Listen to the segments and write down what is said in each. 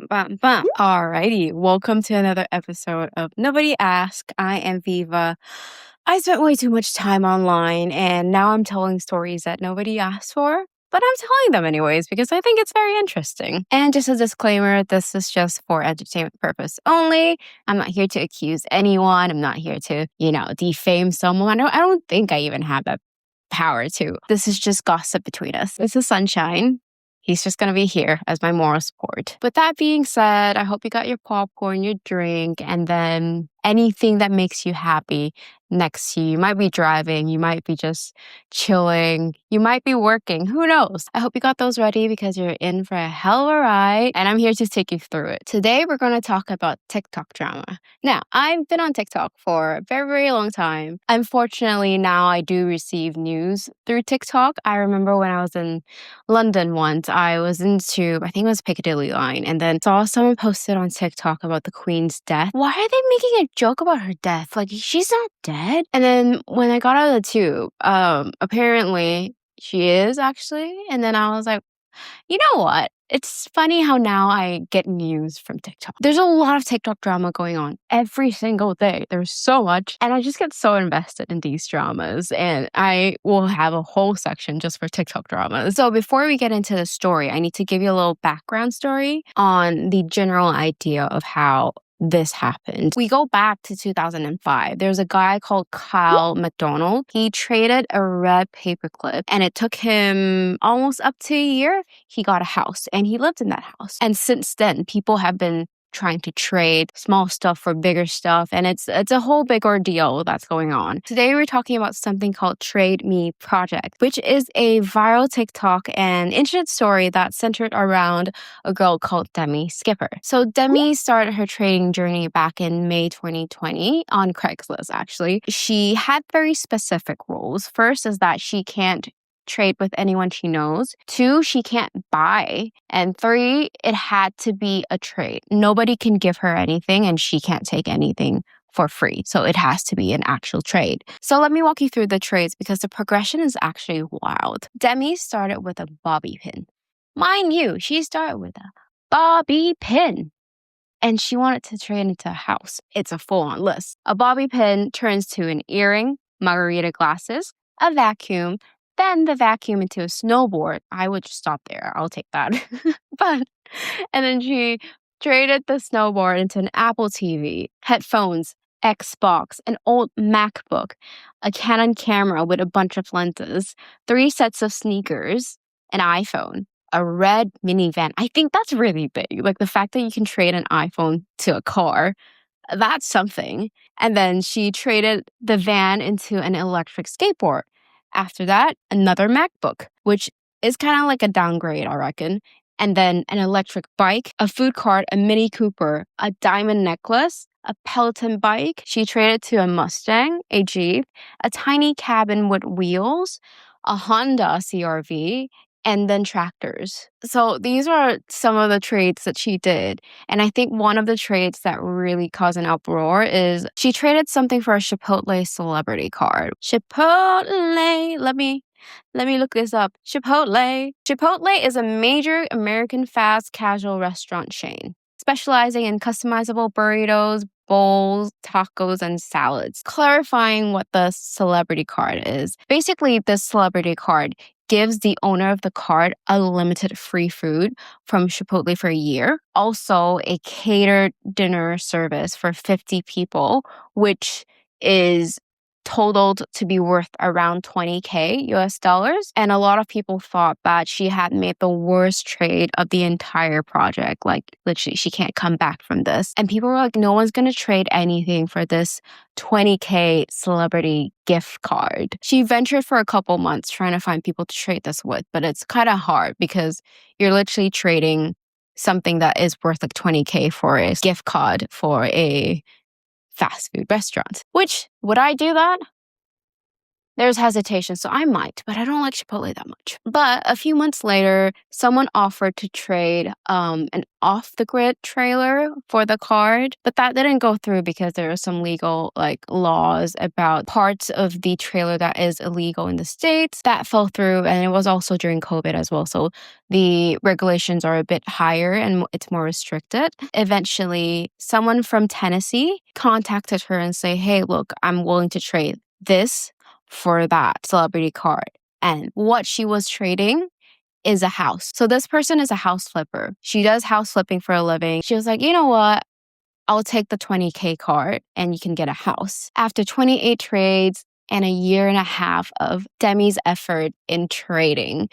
bum, bum. Alrighty, welcome to another episode of Nobody Asked. I am Viva. I spent way too much time online, and now I'm telling stories that nobody asked for, but I'm telling them anyways because I think it's very interesting. And just a disclaimer, this is just for entertainment purpose only. I'm not here to accuse anyone. I'm not here to, defame someone. I don't think I even have that power to. This is just gossip between us. This is Sunshine. He's just going to be here as my moral support. With that being said, I hope you got your popcorn, your drink, and then anything that makes you happy next to you. You might be driving, you might be just chilling, you might be working, who knows? I hope you got those ready because you're in for a hell of a ride, and I'm here to take you through it. Today, we're going to talk about TikTok drama. Now, I've been on TikTok for a very, very long time. Unfortunately, now I do receive news through TikTok. I remember when I was in London once, I was into, I think it was Piccadilly line, and then saw someone posted on TikTok about the Queen's death. Why are they making a joke about her death? Like, she's not dead. And then when I got out of the tube, apparently she is actually. And then I was like, you know what? It's funny how now I get news from TikTok. There's a lot of TikTok drama going on every single day. There's so much. And I just get so invested in these dramas. And I will have a whole section just for TikTok dramas. So before we get into the story, I need to give you a little background story on the general idea of how this happened. We go back to 2005. There's a guy called Kyle McDonald. He traded a red paperclip and it took him almost up to a year. He got a house and he lived in that house. And since then, people have been trying to trade small stuff for bigger stuff. And it's a whole big ordeal that's going on. Today, we're talking about something called Trade Me Project, which is a viral TikTok and internet story that's centered around a girl called Demi Skipper. So Demi started her trading journey back in May 2020 on Craigslist, actually. She had very specific rules. First is that she can't trade with anyone she knows. 2, she can't buy. And 3, it had to be a trade. Nobody can give her anything and she can't take anything for free. So it has to be an actual trade. So let me walk you through the trades because the progression is actually wild. Demi started with a bobby pin. Mind you, she started with a bobby pin. And she wanted to trade into a house. It's a full-on list. A bobby pin turns to an earring, margarita glasses, a vacuum, then the vacuum into a snowboard. I would just stop there. I'll take that. And then she traded the snowboard into an Apple TV, headphones, Xbox, an old MacBook, a Canon camera with a bunch of lenses, 3 sets of sneakers, an iPhone, a red minivan. I think that's really big. Like the fact that you can trade an iPhone to a car, that's something. And then she traded the van into an electric skateboard. After that, another MacBook, which is kind of like a downgrade, I reckon. And then an electric bike, a food cart, a Mini Cooper, a diamond necklace, a Peloton bike. She traded to a Mustang, a Jeep, a tiny cabin with wheels, a Honda CRV, and then tractors. So these are some of the trades that she did. And I think one of the trades that really caused an uproar is she traded something for a Chipotle celebrity card. Chipotle, let me look this up. Chipotle. Chipotle is a major American fast casual restaurant chain, specializing in customizable burritos, bowls, tacos, and salads. Clarifying what the celebrity card is. Basically, this celebrity card gives the owner of the card unlimited free food from Chipotle for a year. Also, a catered dinner service for 50 people, which is totaled to be worth around $20,000 US dollars. And a lot of people thought that she had made the worst trade of the entire project. Like, literally, she can't come back from this. And people were like, no one's going to trade anything for this $20,000 celebrity gift card. She ventured for a couple months trying to find people to trade this with, but it's kind of hard because you're literally trading something that is worth like $20,000 for a gift card for a fast food restaurant. Which, would I do that? there's hesitation, so I might, but I don't like Chipotle that much. But a few months later, someone offered to trade an off-the-grid trailer for the card, but that didn't go through because there are some legal laws about parts of the trailer that is illegal in the States. That fell through, and it was also during COVID as well, so the regulations are a bit higher and it's more restricted. Eventually, someone from Tennessee contacted her and say, hey, look, I'm willing to trade this for that celebrity card. And what she was trading is a house. So this person is a house flipper. She does house flipping for a living. She was like, you know what? I'll take the 20K card and you can get a house. After 28 trades and a year and a half of Demi's effort in trading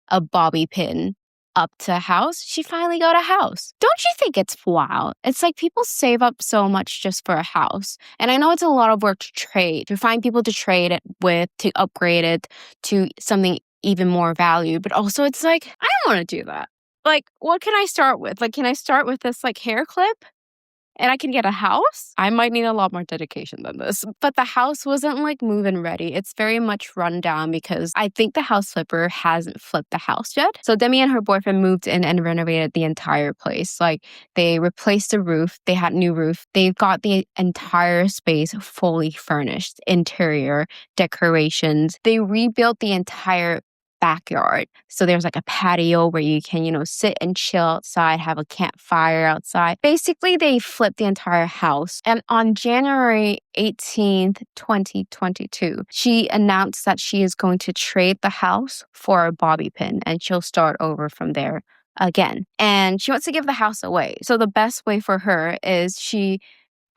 a bobby pin up to a house, she finally got a house. Don't you think it's wild? It's like people save up so much just for a house. And I know it's a lot of work to trade, to find people to trade it with, to upgrade it to something even more value. But also it's like, I don't want to do that. Like, what can I start with? Like, can I start with this hair clip? And I can get a house? I might need a lot more dedication than this. But the house wasn't move-in ready. It's very much run down because I think the house flipper hasn't flipped the house yet. So Demi and her boyfriend moved in and renovated the entire place. They replaced the roof. They had new roof. They got the entire space fully furnished. Interior, decorations. They rebuilt the entire backyard. So there's a patio where you can, sit and chill outside, have a campfire outside. Basically, they flipped the entire house. And on January 18th, 2022, she announced that she is going to trade the house for a bobby pin and she'll start over from there again. And she wants to give the house away. So the best way for her is she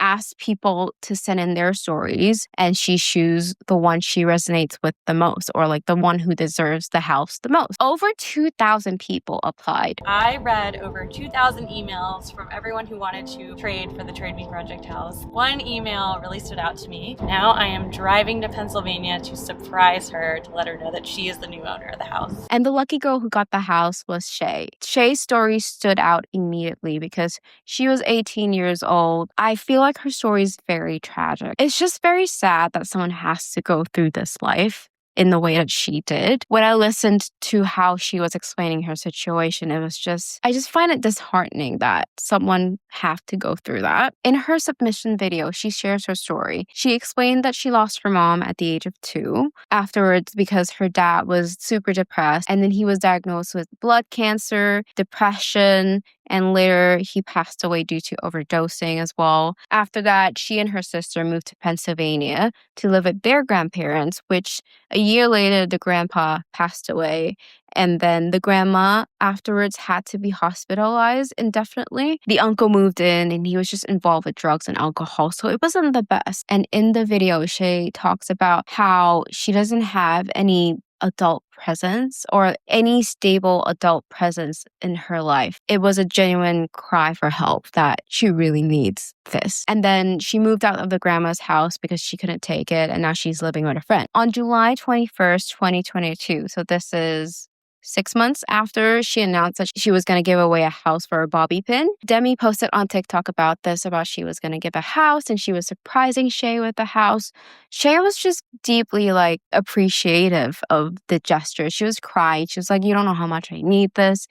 asked people to send in their stories and she chooses the one she resonates with the most, or the one who deserves the house the most. Over 2,000 people applied. I read over 2,000 emails from everyone who wanted to trade for the Trade Me Project house. One email really stood out to me. Now I am driving to Pennsylvania to surprise her, to let her know that she is the new owner of the house. And the lucky girl who got the house was Shay. Shay's story stood out immediately because she was 18 years old. I feel like her story is very tragic. It's just very sad that someone has to go through this life in the way that she did. When I listened to how she was explaining her situation, I just find it disheartening that someone have to go through that. In her submission video, she shares her story. She explained that she lost her mom at the age of 2 afterwards because her dad was super depressed, and then he was diagnosed with blood cancer, depression, and later he passed away due to overdosing as well. After that, she and her sister moved to Pennsylvania to live with their grandparents, which a year later, the grandpa passed away. And then the grandma afterwards had to be hospitalized indefinitely. The uncle moved in and he was just involved with drugs and alcohol. So it wasn't the best. And in the video, Shay talks about how she doesn't have any adult presence or any stable adult presence in her life. It was a genuine cry for help that she really needs this. And then she moved out of the grandma's house because she couldn't take it, and now she's living with a friend. On July 21st, 2022, so this is 6 months after she announced that she was going to give away a house for a bobby pin, Demi posted on TikTok about she was going to give a house and she was surprising Shay with the house. Shay was just deeply appreciative of the gesture. She was crying. She was like, you don't know how much I need this.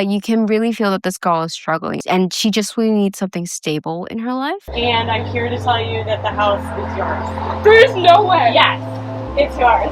You can really feel that this girl is struggling and she just really needs something stable in her life. And I'm here to tell you that the house is yours. There is no way. Yes, it's yours.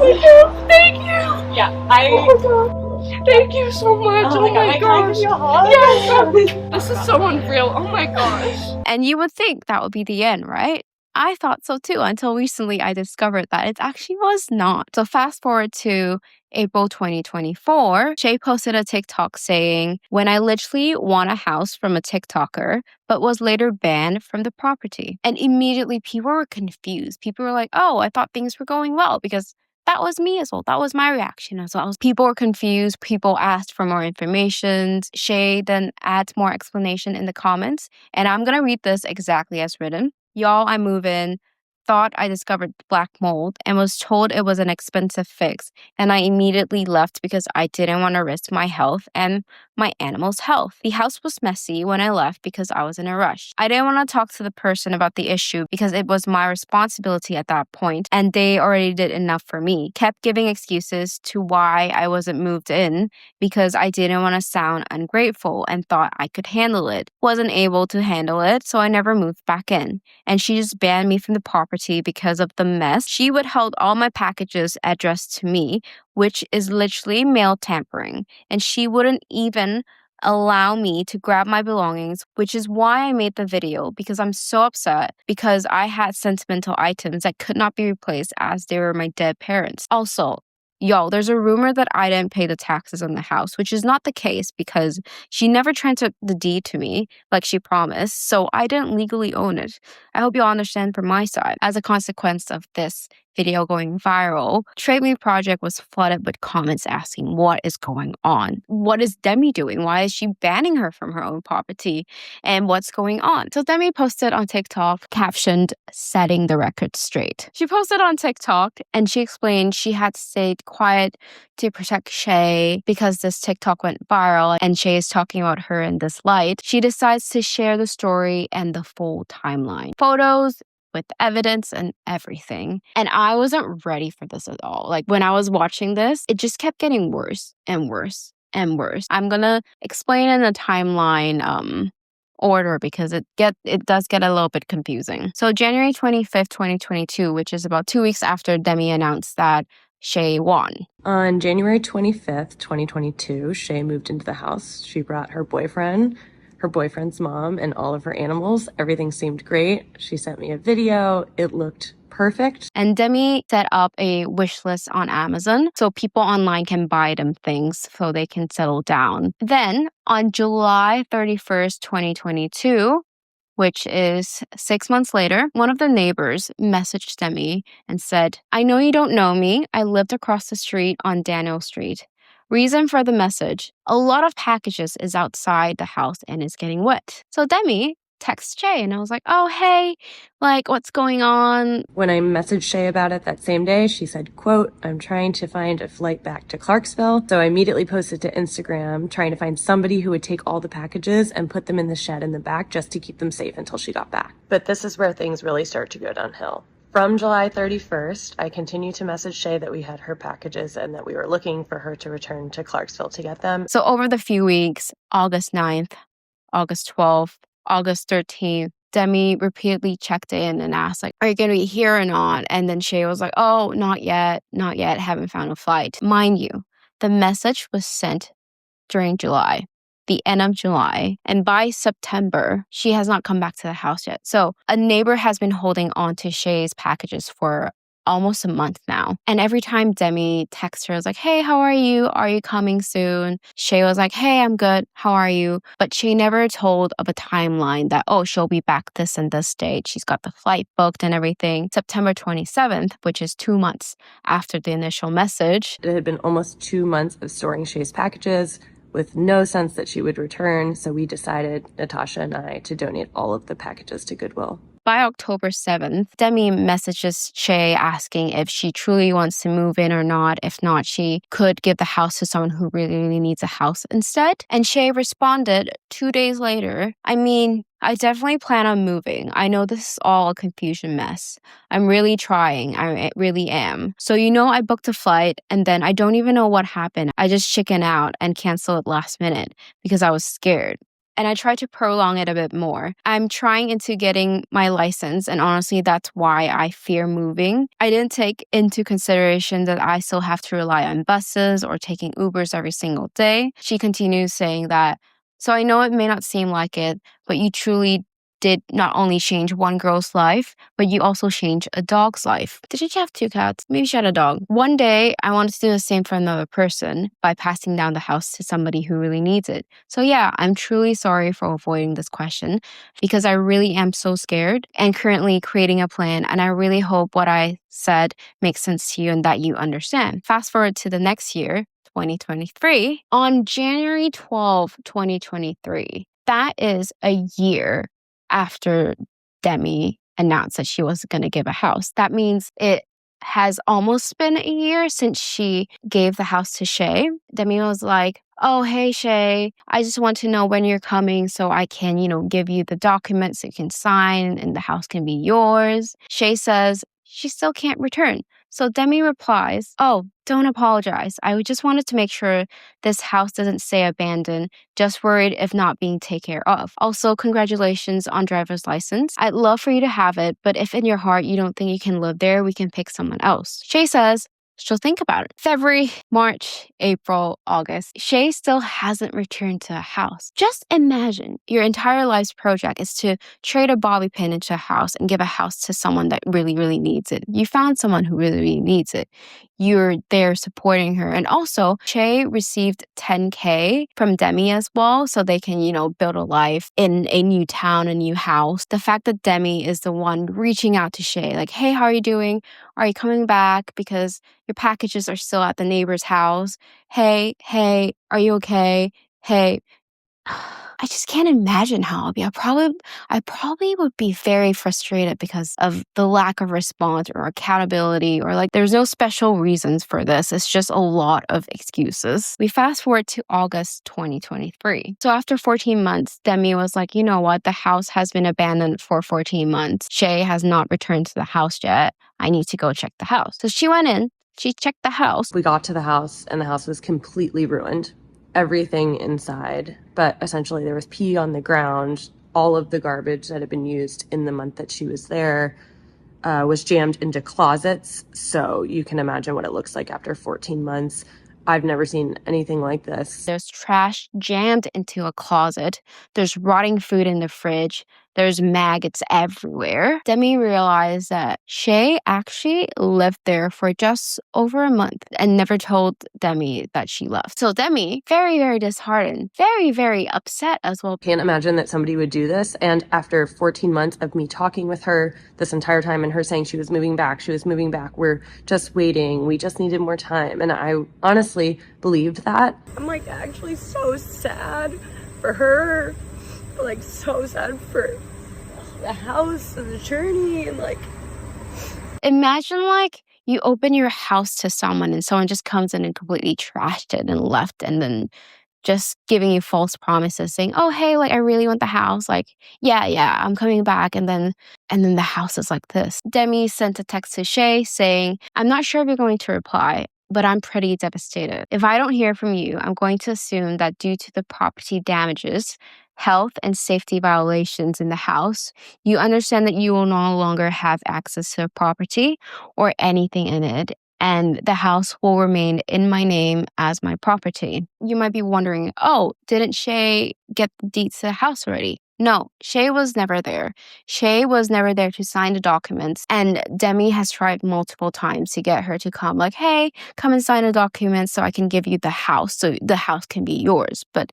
Thank you. Yeah, Oh my god. Thank you so much. Oh my gosh. Yes. This is so unreal. Oh my gosh. And you would think that would be the end, right? I thought so too until recently I discovered that it actually was not. So fast forward to April 2024, Shay posted a TikTok saying, when I literally won a house from a TikToker, but was later banned from the property. And immediately people were confused. People were like, oh, I thought things were going well because that was me as well. That was my reaction as well. People were confused. People asked for more information. Shay then adds more explanation in the comments. And I'm going to read this exactly as written. Y'all, I move in. thought I discovered black mold and was told it was an expensive fix, and I immediately left because I didn't want to risk my health and my animal's health. The house was messy when I left because I was in a rush. I didn't want to talk to the person about the issue because it was my responsibility at that point, and they already did enough for me. Kept giving excuses to why I wasn't moved in because I didn't want to sound ungrateful and thought I could handle it. Wasn't able to handle it, so I never moved back in. And she just banned me from the property because of the mess. She withheld all my packages addressed to me, which is literally mail tampering. And she wouldn't even allow me to grab my belongings, which is why I made the video, because I'm so upset because I had sentimental items that could not be replaced as they were my dead parents. Also, y'all, there's a rumor that I didn't pay the taxes on the house, which is not the case because she never transferred the deed to me like she promised, so I didn't legally own it. I hope y'all understand from my side. As a consequence of this video going viral, Trade Me Project was flooded with comments asking what is going on. What is Demi doing? Why is she banning her from her own property? And what's going on? So Demi posted on TikTok captioned, "Setting the record straight." She posted on TikTok and she explained she had stayed quiet to protect Shay because this TikTok went viral and Shay is talking about her in this light. She decides to share the story and the full timeline. Photos, with evidence and everything. And I wasn't ready for this at all. Like when I was watching this, it just kept getting worse and worse and worse. I'm gonna explain in a timeline order because it does get a little bit confusing. So January 25th, 2022, which is about 2 weeks after Demi announced that Shay won. On January 25th, 2022, Shay moved into the house. She brought her boyfriend, her boyfriend's mom, and all of her animals. Everything seemed great. She sent me a video. It looked perfect. And Demi set up a wish list on Amazon so people online can buy them things so they can settle down. Then on July 31st, 2022, which is 6 months later, one of the neighbors messaged Demi and said, "I know you don't know me. I lived across the street on Daniel Street." Reason for the message: a lot of packages is outside the house and is getting wet. So Demi texts Shay and I was like, "Oh, hey, like what's going on?" When I messaged Shay about it that same day, she said, quote, "I'm trying to find a flight back to Clarksville." So I immediately posted to Instagram trying to find somebody who would take all the packages and put them in the shed in the back just to keep them safe until she got back. But this is where things really start to go downhill. From July 31st, I continued to message Shay that we had her packages and that we were looking for her to return to Clarksville to get them. So over the few weeks, August 9th, August 12th, August 13th, Demi repeatedly checked in and asked, like, "Are you going to be here or not?" And then Shay was like, "Oh, not yet, haven't found a flight." Mind you, the message was sent during July, the end of July. And by September, she has not come back to the house yet. So a neighbor has been holding on to Shay's packages for almost a month now. And every time Demi texts her, it's like, "Hey, how are you? Are you coming soon?" Shay was like, "Hey, I'm good. How are you?" But she never told of a timeline that, oh, she'll be back this and this date. She's got the flight booked and everything. September 27th, which is 2 months after the initial message. It had been almost 2 months of storing Shay's packages with no sense that she would return. So we decided, Natasha and I, to donate all of the packages to Goodwill. By October 7th, Demi messages Shay asking if she truly wants to move in or not. If not, she could give the house to someone who really needs a house instead. And Shay responded 2 days later, "I mean, I definitely plan on moving. I know this is all a confusion mess. I'm really trying. I really am. So, I booked a flight and then I don't even know what happened. I just chickened out and canceled it last minute because I was scared. And I tried to prolong it a bit more. I'm trying into getting my license, and honestly, that's why I fear moving. I didn't take into consideration that I still have to rely on buses or taking Ubers every single day." She continues saying that, "So I know it may not seem like it, but you truly did not only change one girl's life, but you also changed a dog's life." Did she have 2 cats? Maybe she had a dog. "One day, I wanted to do the same for another person by passing down the house to somebody who really needs it. So yeah, I'm truly sorry for avoiding this question because I really am so scared and currently creating a plan, and I really hope what I said makes sense to you and that you understand." Fast forward to the next year, 2023. On January 12th, 2023, that is a year after Demi announced that she was going to give a house. That means it has almost been a year since she gave the house to Shay. Demi was like, oh, hey, Shay, I just want to know when you're coming so I can, give you the documents so you can sign and the house can be yours. Shay says she still can't return. So Demi replies, oh, don't apologize. I just wanted to make sure this house doesn't stay abandoned. Just worried if not being taken care of. Also, congratulations on driver's license. I'd love for you to have it, but if in your heart you don't think you can live there, we can pick someone else. Shay says she'll think about it. February, March, April, August. Shay still hasn't returned to a house. Just imagine your entire life's project is to trade a bobby pin into a house and give a house to someone that really, really needs it. You found someone who really, really needs it. You're there supporting her. And also, Shay received $10K from Demi as well, so they can, build a life in a new town, a new house. The fact that Demi is the one reaching out to Shay, like, hey, how are you doing? Are you coming back? Because your packages are still at the neighbor's house. Hey, are you okay? Hey. I just can't imagine how I'll be. I probably would be very frustrated because of the lack of response or accountability, or like there's no special reasons for this. It's just a lot of excuses. We fast forward to August 2023. So after 14 months, Demi was like, you know what? The house has been abandoned for 14 months. Shay has not returned to the house yet. I need to go check the house. So she went in. She checked the house. We got to the house and the house was completely ruined. Everything inside, but essentially there was pee on the ground. All of the garbage that had been used in the month that she was there was jammed into closets. So you can imagine what it looks like after 14 months. I've never seen anything like this. There's trash jammed into a closet. There's rotting food in the fridge. There's maggots everywhere. Demi realized that Shay actually lived there for just over a month and never told Demi that she left. So Demi, very, very disheartened, very, very upset as well. Can't imagine that somebody would do this. And after 14 months of me talking with her this entire time and her saying she was moving back, we're just waiting. We just needed more time. And I honestly believed that. I'm like actually so sad for her, but like so sad for the house and the journey, and like imagine like you open your house to someone and someone just comes in and completely trashed it and left, and then just giving you false promises saying, oh, hey, like I really want the house. Like, yeah, I'm coming back. And then the house is like this. Demi sent a text to Shay saying, I'm not sure if you're going to reply, but I'm pretty devastated. If I don't hear from you, I'm going to assume that due to the property damages, health and safety violations in the house, you understand that you will no longer have access to the property or anything in it, and the house will remain in my name as my property. You might be wondering, oh, didn't Shay get the deeds to the house already? No, Shay was never there. Shay was never there to sign the documents. And Demi has tried multiple times to get her to come, like, hey, come and sign a document so I can give you the house, so the house can be yours. But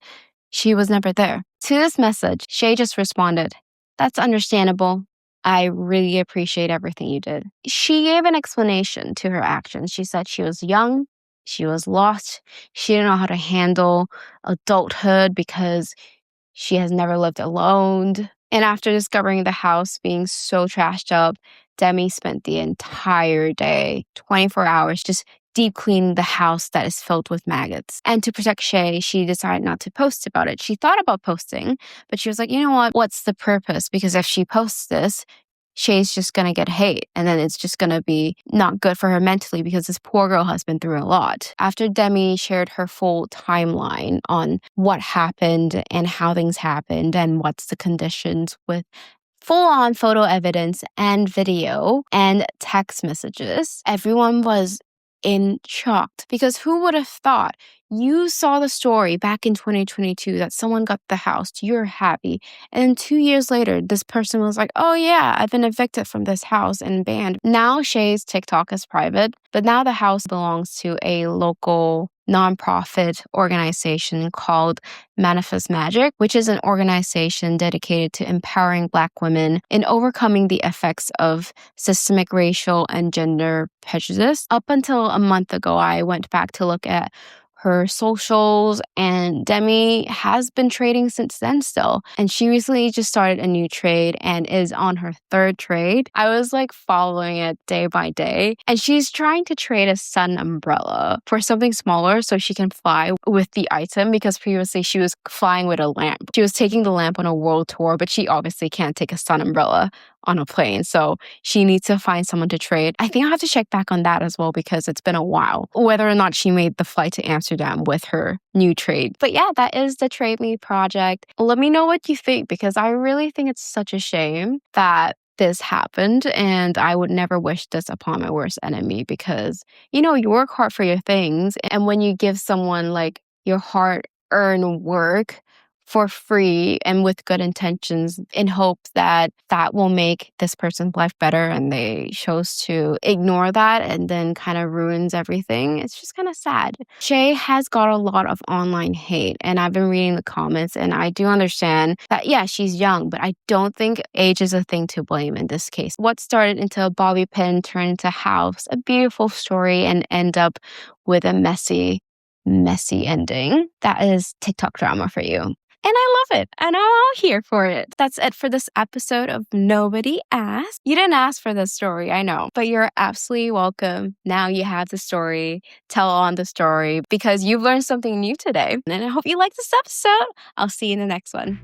she was never there. To this message, Shay just responded, that's understandable. I really appreciate everything you did. She gave an explanation to her actions. She said she was young, she was lost, she didn't know how to handle adulthood because she has never lived alone. And after discovering the house being so trashed up, Demi spent the entire day, 24 hours, just deep cleaning the house that is filled with maggots. And to protect Shay, she decided not to post about it. She thought about posting, but she was like, you know what? What's the purpose? Because if she posts this, Shay's just going to get hate. And then it's just going to be not good for her mentally because this poor girl has been through a lot. After Demi shared her full timeline on what happened and how things happened and what's the conditions with full-on photo evidence and video and text messages, everyone was in shock, because who would have thought? You saw the story back in 2022 that someone got the house, you're happy, and then 2 years later this person was like, oh yeah, I've been evicted from this house and banned. Now Shay's TikTok is private, but now the house belongs to a local nonprofit organization called Manifest Magic, which is an organization dedicated to empowering Black women in overcoming the effects of systemic racial and gender prejudice. Up until a month ago, I went back to look at her socials, and Demi has been trading since then still. And she recently just started a new trade and is on her third trade. I was like following it day by day, and she's trying to trade a sun umbrella for something smaller so she can fly with the item, because previously she was flying with a lamp. She was taking the lamp on a world tour, but she obviously can't take a sun umbrella on a plane. So she needs to find someone to trade. I think I'll have to check back on that as well, because it's been a while, whether or not she made the flight to Amsterdam with her new trade. But yeah, that is the Trade Me project. Let me know what you think, because I really think it's such a shame that this happened, and I would never wish this upon my worst enemy, because you work hard for your things, and when you give someone like your hard earned work for free and with good intentions in hopes that that will make this person's life better, and they chose to ignore that and then kind of ruins everything, it's just kind of sad. Shay has got a lot of online hate, and I've been reading the comments, and I do understand that, yeah, she's young, but I don't think age is a thing to blame in this case. What started into a bobby pin turned into house, a beautiful story, and end up with a messy ending. That is TikTok drama for you. And I love it. And I'm all here for it. That's it for this episode of Nobody Asked. You didn't ask for this story, I know, but you're absolutely welcome. Now you have the story. Tell on the story, because you've learned something new today. And I hope you like this episode. I'll see you in the next one.